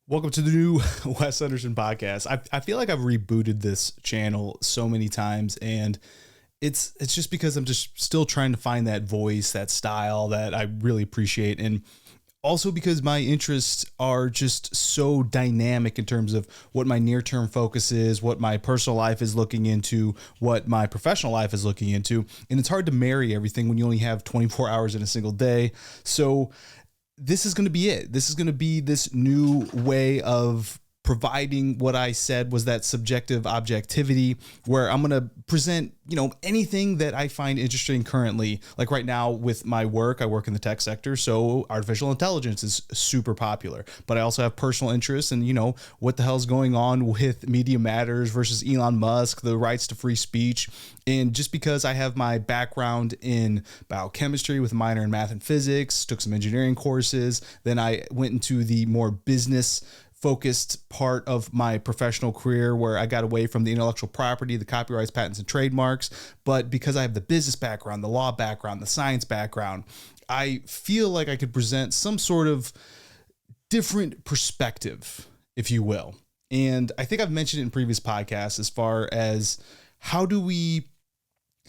Welcome to the new Wes Henderson podcast. I feel like I've rebooted this channel so many times, and it's just because I'm just still trying to find that voice, that style that I really appreciate, and also because my interests are just so dynamic in terms of what my near-term focus is, what my personal life is looking into, what my professional life is looking into, and it's hard to marry everything when you only have 24 hours in a single day. So this is going to be it. This is going to be this new way of providing what I said was that subjective objectivity, where I'm going to present, anything that I find interesting currently. Like right now with my work, I work in the tech sector, so artificial intelligence is super popular, but I also have personal interests in, what the hell's going on with Media Matters versus Elon Musk, the rights to free speech. And just because I have my background in biochemistry with a minor in math and physics, took some engineering courses, then I went into the more business focused part of my professional career where I got away from the intellectual property, the copyrights, patents, and trademarks. But because I have the business background, the law background, the science background, I feel like I could present some sort of different perspective, if you will. And I think I've mentioned it in previous podcasts as far as how do we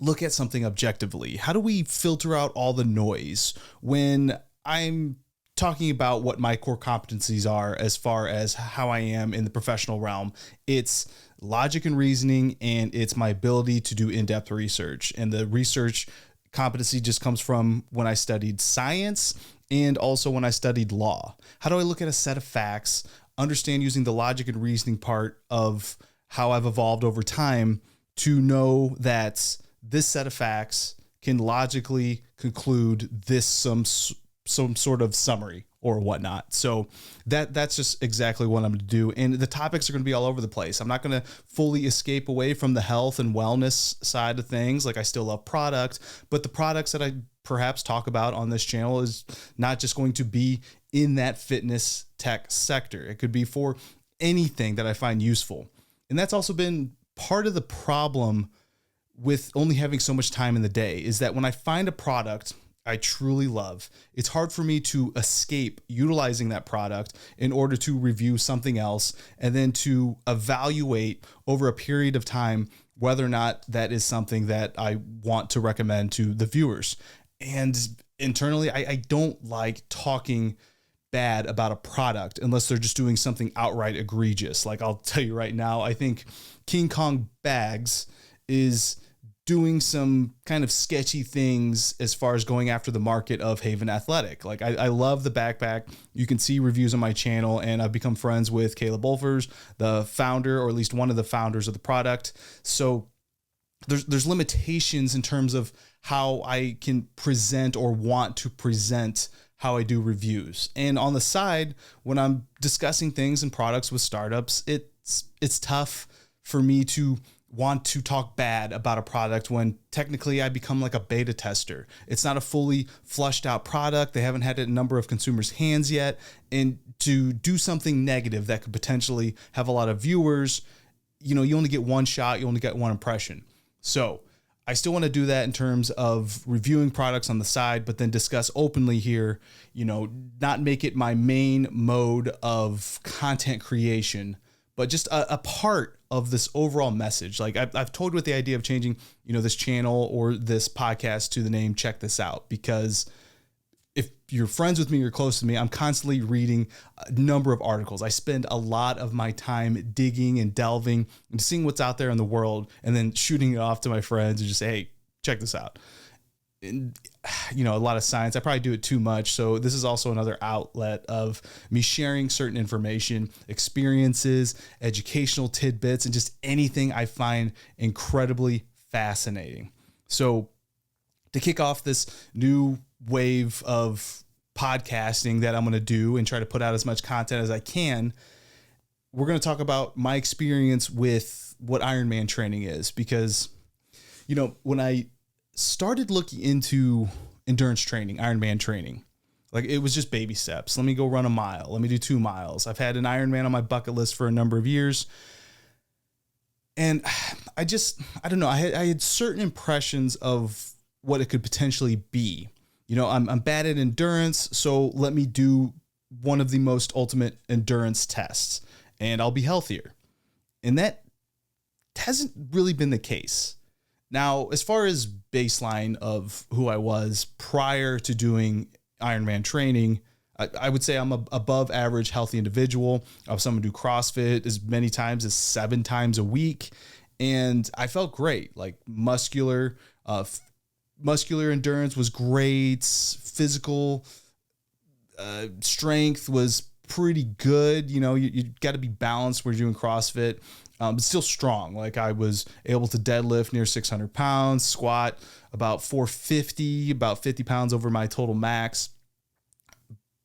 look at something objectively? How do we filter out all the noise when I'm talking about what my core competencies are as far as how I am in the professional realm? It's logic and reasoning, and it's my ability to do in-depth research. And the research competency just comes from when I studied science and also when I studied law. How do I look at a set of facts, understand using the logic and reasoning part of how I've evolved over time to know that this set of facts can logically conclude this some sort of summary or whatnot. So that's just exactly what I'm going to do. And the topics are going to be all over the place. I'm not going to fully escape away from the health and wellness side of things. Like I still love product, but the products that I perhaps talk about on this channel is not just going to be in that fitness tech sector. It could be for anything that I find useful. And that's also been part of the problem with only having so much time in the day, is that when I find a product I truly love, it's hard for me to escape utilizing that product in order to review something else and then to evaluate over a period of time whether or not that is something that I want to recommend to the viewers. And internally, I don't like talking bad about a product unless they're just doing something outright egregious. Like I'll tell you right now, I think King Kong Bags is doing some kind of sketchy things as far as going after the market of Haven Athletic. Like I love the backpack. You can see reviews on my channel, and I've become friends with Caleb Bolfers, the founder, or at least one of the founders of the product. So there's limitations in terms of how I can present or want to present how I do reviews. And on the side, when I'm discussing things and products with startups, it's tough for me to want to talk bad about a product when technically I become like a beta tester. It's not a fully flushed out product. They haven't had it in a number of consumers' hands yet. And to do something negative that could potentially have a lot of viewers, you only get one shot, you only get one impression. So I still want to do that in terms of reviewing products on the side, but then discuss openly here, not make it my main mode of content creation, but just a part of this overall message. Like I've toyed with the idea of changing, this channel or this podcast to the name Check This Out, because if you're friends with me, you're close to me, I'm constantly reading a number of articles. I spend a lot of my time digging and delving and seeing what's out there in the world and then shooting it off to my friends and just say, hey, check this out. And, a lot of science. I probably do it too much. So this is also another outlet of me sharing certain information, experiences, educational tidbits, and just anything I find incredibly fascinating. So to kick off this new wave of podcasting that I'm going to do and try to put out as much content as I can, we're going to talk about my experience with what Ironman training is, because, when I started looking into endurance training, Ironman training, like it was just baby steps. Let me go run a mile. Let me do 2 miles. I've had an Ironman on my bucket list for a number of years. And I don't know. I had certain impressions of what it could potentially be. I'm bad at endurance, so let me do one of the most ultimate endurance tests and I'll be healthier. And that hasn't really been the case. Now, as far as baseline of who I was prior to doing Ironman training, I would say I'm a above average healthy individual. I was someone who do CrossFit as many times as 7 times a week. And I felt great, like muscular endurance was great. Physical strength was pretty good. You know, you got to be balanced when you're doing CrossFit, but still strong. Like I was able to deadlift near 600 pounds, squat about 450, about 50 pounds over my total max.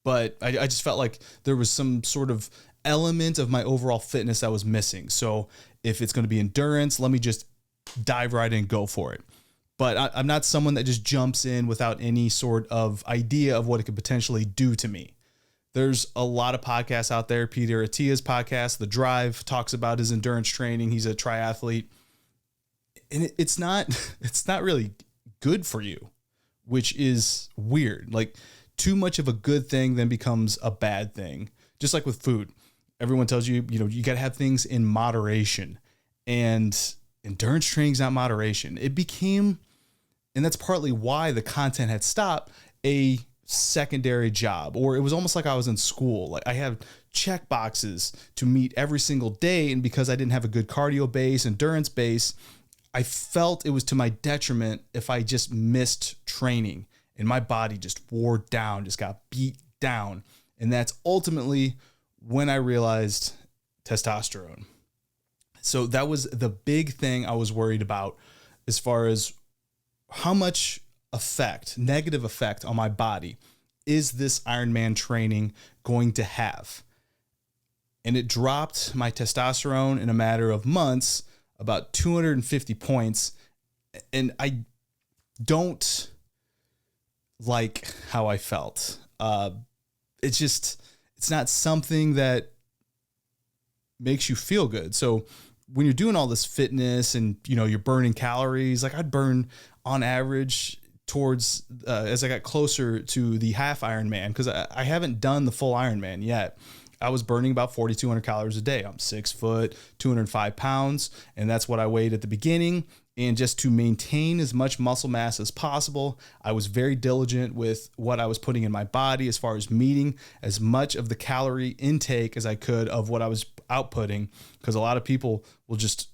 But I just felt like there was some sort of element of my overall fitness that was missing. So if it's going to be endurance, let me just dive right in and go for it. But I'm not someone that just jumps in without any sort of idea of what it could potentially do to me. There's a lot of podcasts out there. Peter Attia's podcast, The Drive, talks about his endurance training. He's a triathlete. And it's not really good for you, which is weird. Like too much of a good thing then becomes a bad thing. Just like with food. Everyone tells you, you got to have things in moderation. And endurance training is not moderation. It became, and that's partly why the content had stopped, a secondary job, or it was almost like I was in school. Like I have check boxes to meet every single day. And because I didn't have a good cardio base, endurance base, I felt it was to my detriment if I just missed training and my body just wore down, just got beat down. And that's ultimately when I realized testosterone. So that was the big thing I was worried about as far as how much negative effect on my body is this Ironman training going to have? And it dropped my testosterone in a matter of months, about 250 points. And I don't like how I felt. It's not something that makes you feel good. So when you're doing all this fitness and, you're burning calories, like I'd burn on average towards, as I got closer to the half Ironman, because I haven't done the full Ironman yet. I was burning about 4,200 calories a day. I'm 6 foot, 205 pounds, and that's what I weighed at the beginning. And just to maintain as much muscle mass as possible, I was very diligent with what I was putting in my body as far as meeting as much of the calorie intake as I could of what I was outputting, because a lot of people will just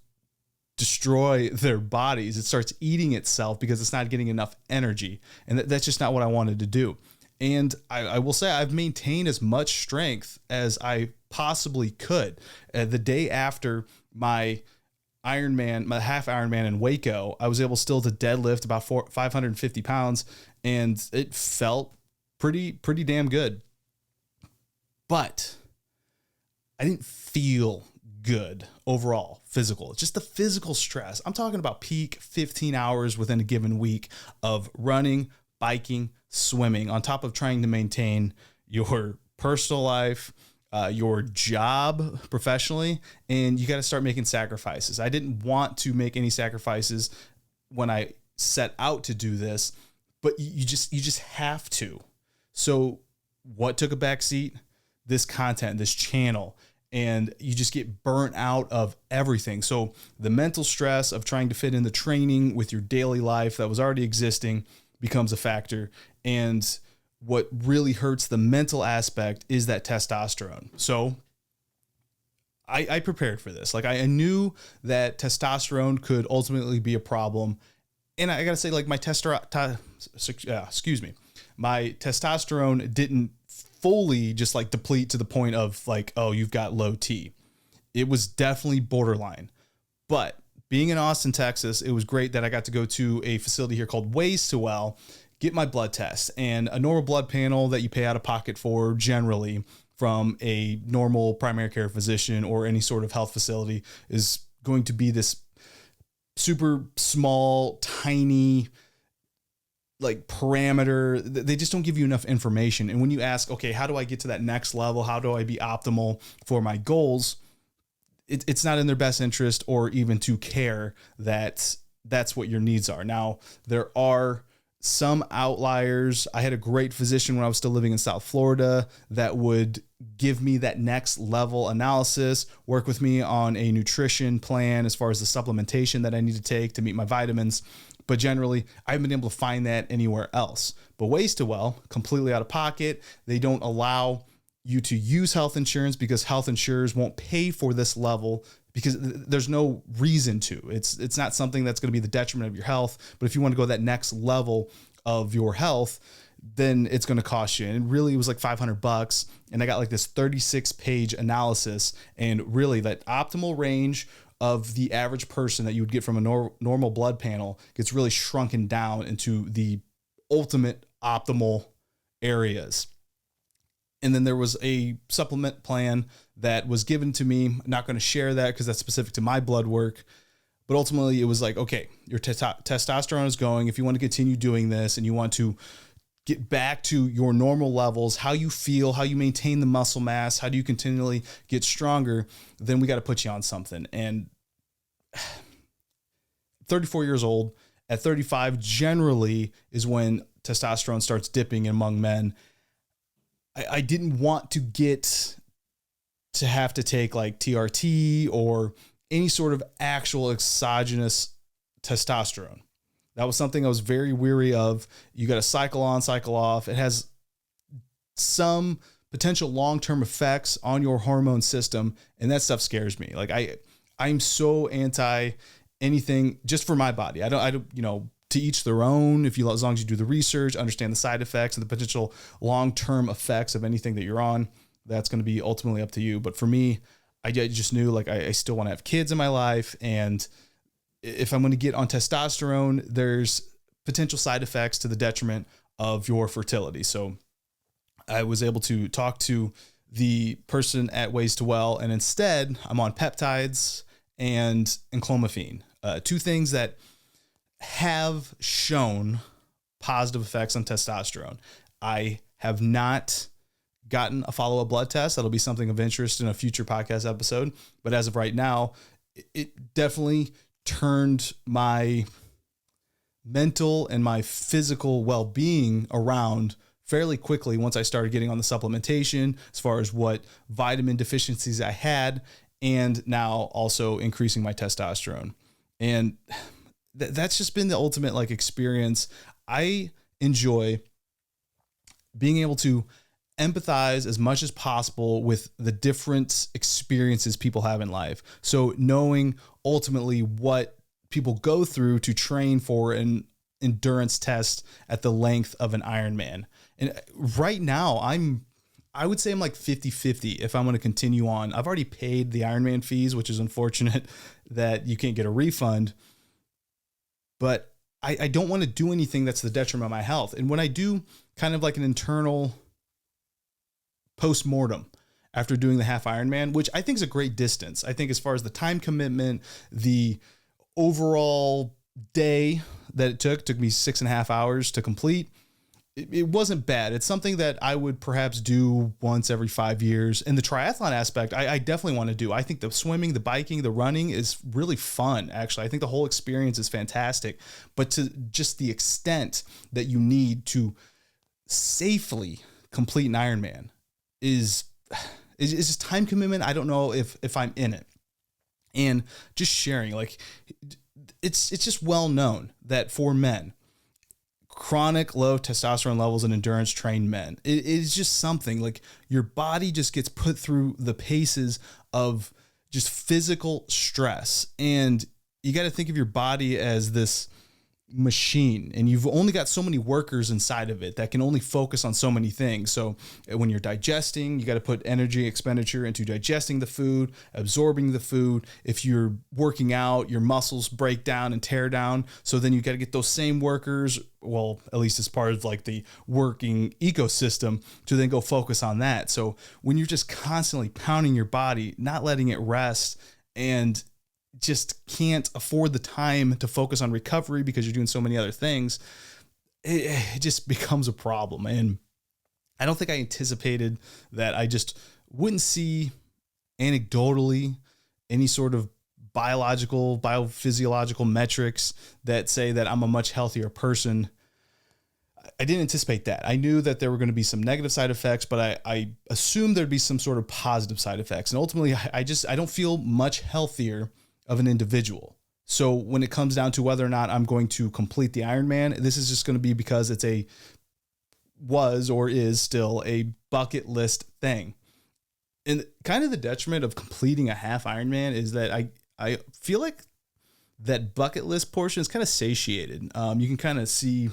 destroy their bodies. It starts eating itself because it's not getting enough energy. And that's just not what I wanted to do. And I will say I've maintained as much strength as I possibly could. The day after my Ironman, my half Ironman in Waco, I was able still to deadlift about 550 pounds, and it felt pretty damn good. But I didn't feel good overall, physical. It's just the physical stress. I'm talking about peak 15 hours within a given week of running, biking, swimming, on top of trying to maintain your personal life, your job professionally, and you got to start making sacrifices. I didn't want to make any sacrifices when I set out to do this, but you just have to. So what took a backseat? This content, this channel, and you just get burnt out of everything. So the mental stress of trying to fit in the training with your daily life that was already existing becomes a factor. And what really hurts the mental aspect is that testosterone. So I prepared for this. Like I knew that testosterone could ultimately be a problem. And I got to say, like my testosterone didn't fully just like deplete to the point of like, oh, you've got low T. It was definitely borderline. But being in Austin, Texas, it was great that I got to go to a facility here called Ways to Well, get my blood test, and a normal blood panel that you pay out of pocket for generally from a normal primary care physician or any sort of health facility is going to be this super small, tiny, like parameter. They just don't give you enough information. And when you ask, okay, how do I get to that next level? How do I be optimal for my goals? It's not in their best interest or even to care that that's what your needs are. Now, there are some outliers. I had a great physician when I was still living in South Florida that would give me that next level analysis, work with me on a nutrition plan as far as the supplementation that I need to take to meet my vitamins. But generally, I haven't been able to find that anywhere else. But Ways to Well, completely out of pocket. They don't allow you to use health insurance because health insurers won't pay for this level because there's no reason to. It's not something that's going to be the detriment of your health. But if you want to go that next level of your health, then it's going to cost you. And really, it was like $500. And I got like this 36-page analysis, and really that optimal range of the average person that you would get from a normal blood panel gets really shrunken down into the ultimate optimal areas. And then there was a supplement plan that was given to me. I'm not going to share that because that's specific to my blood work. But ultimately, it was like, okay, your testosterone is going. If you want to continue doing this and you want to get back to your normal levels, how you feel, how you maintain the muscle mass, how do you continually get stronger, then we got to put you on something. And 34 years old, at 35 generally is when testosterone starts dipping among men. I didn't want to get to have to take like TRT or any sort of actual exogenous testosterone. That was something I was very weary of. You got to cycle on, cycle off. It has some potential long-term effects on your hormone system, and that stuff scares me. Like I'm so anti anything just for my body. I don't, to each their own. As long as you do the research, understand the side effects and the potential long-term effects of anything that you're on, that's going to be ultimately up to you. But for me, I just knew like I still want to have kids in my life. And if I'm going to get on testosterone, there's potential side effects to the detriment of your fertility. So I was able to talk to the person at Ways to Well, and instead I'm on peptides and clomiphene, two things that have shown positive effects on testosterone. I have not gotten a follow-up blood test. That'll be something of interest in a future podcast episode. But as of right now, it definitely turned my mental and my physical well-being around fairly quickly once I started getting on the supplementation as far as what vitamin deficiencies I had, and now also increasing my testosterone. And that's just been the ultimate like experience. I enjoy being able to empathize as much as possible with the different experiences people have in life. So knowing ultimately what people go through to train for an endurance test at the length of an Ironman. And right now I would say I'm like 50-50 if I'm going to continue on. I've already paid the Ironman fees, which is unfortunate that you can't get a refund, but I don't want to do anything that's the detriment of my health. And when I do kind of like an internal post-mortem after doing the half Ironman, which I think is a great distance. I think as far as the time commitment, the overall day that it took me 6.5 hours to complete. It wasn't bad. It's something that I would perhaps do once every 5 years. And the triathlon aspect, I definitely want to do. I think the swimming, the biking, the running is really fun, actually. I think the whole experience is fantastic. But to just the extent that you need to safely complete an Ironman is just time commitment. I don't know if I'm in it. And just sharing, like, it's just well known that for men, chronic low testosterone levels in endurance trained men, it is just something like your body just gets put through the paces of just physical stress. And you got to think of your body as this machine, and you've only got so many workers inside of it that can only focus on so many things. So when you're digesting, you got to put energy expenditure into digesting the food, absorbing the food. If you're working out, your muscles break down and tear down. So then you got to get those same workers, well, at least as part of like the working ecosystem, to then go focus on that. So when you're just constantly pounding your body, not letting it rest, and just can't afford the time to focus on recovery because you're doing so many other things, it just becomes a problem. And I don't think I anticipated that I just wouldn't see anecdotally any sort of biophysiological metrics that say that I'm a much healthier person I didn't anticipate that. I knew that there were going to be some negative side effects, but I assumed there'd be some sort of positive side effects. And ultimately, I don't feel much healthier of an individual. So when it comes down to whether or not I'm going to complete the Ironman, this is just going to be because it's was or is still a bucket list thing. And kind of the detriment of completing a half Ironman is that I feel like that bucket list portion is kind of satiated. You can kind of see,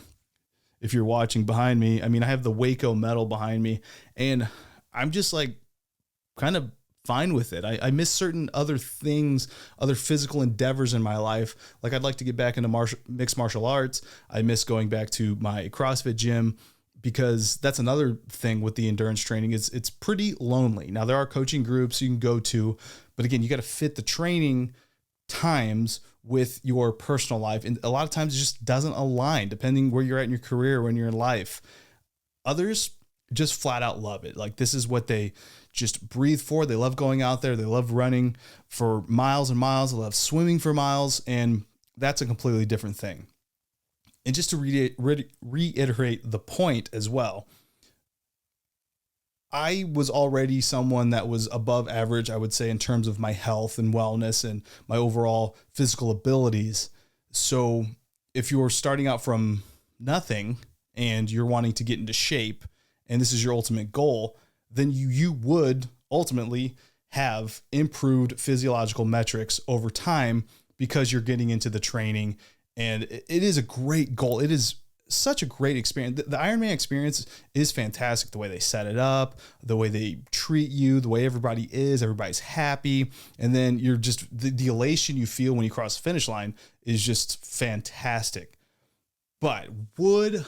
if you're watching behind me, I mean, I have the Waco medal behind me, and I'm just like kind of fine with it. I miss certain other things, other physical endeavors in my life. Like I'd like to get back into mixed martial arts. I miss going back to my CrossFit gym, because that's another thing with the endurance training is it's pretty lonely. Now there are coaching groups you can go to, but again, you got to fit the training times with your personal life. And a lot of times it just doesn't align depending where you're at in your career, when you're in life. Others just flat out love it. Like this is what they just breathe for. They love going out there. They love running for miles and miles. They love swimming for miles. And that's a completely different thing. And just to reiterate the point as well, I was already someone that was above average, I would say, in terms of my health and wellness and my overall physical abilities. So if you're starting out from nothing and you're wanting to get into shape, and this is your ultimate goal, then you would ultimately have improved physiological metrics over time because you're getting into the training. And it is a great goal. It is such a great experience. The Ironman experience is fantastic. The way they set it up, the way they treat you, the way everybody's happy. And then you're just, the elation you feel when you cross the finish line is just fantastic. But would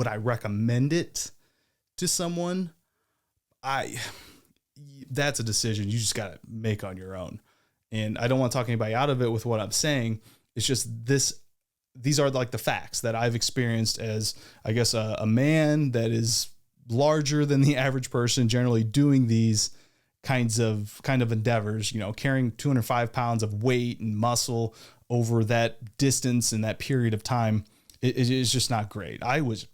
I recommend it to someone? That's a decision you just got to make on your own. And I don't want to talk anybody out of it with what I'm saying. It's just these are like the facts that I've experienced as, I guess, a man that is larger than the average person, generally doing these kind of endeavors, carrying 205 pounds of weight and muscle over that distance and that period of time. It is just not great. I was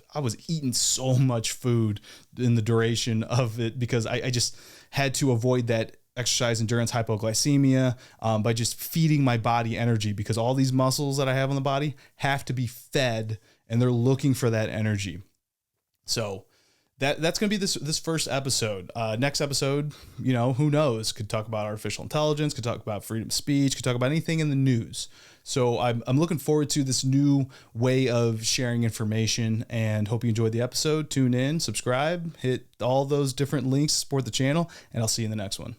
eating so much food in the duration of it because I just had to avoid that exercise endurance hypoglycemia by just feeding my body energy, because all these muscles that I have on the body have to be fed and they're looking for that energy. So that's going to be this first episode. Next episode, who knows, could talk about artificial intelligence, could talk about freedom of speech, could talk about anything in the news. So I'm looking forward to this new way of sharing information, and hope you enjoyed the episode. Tune in, subscribe, hit all those different links, support the channel, and I'll see you in the next one.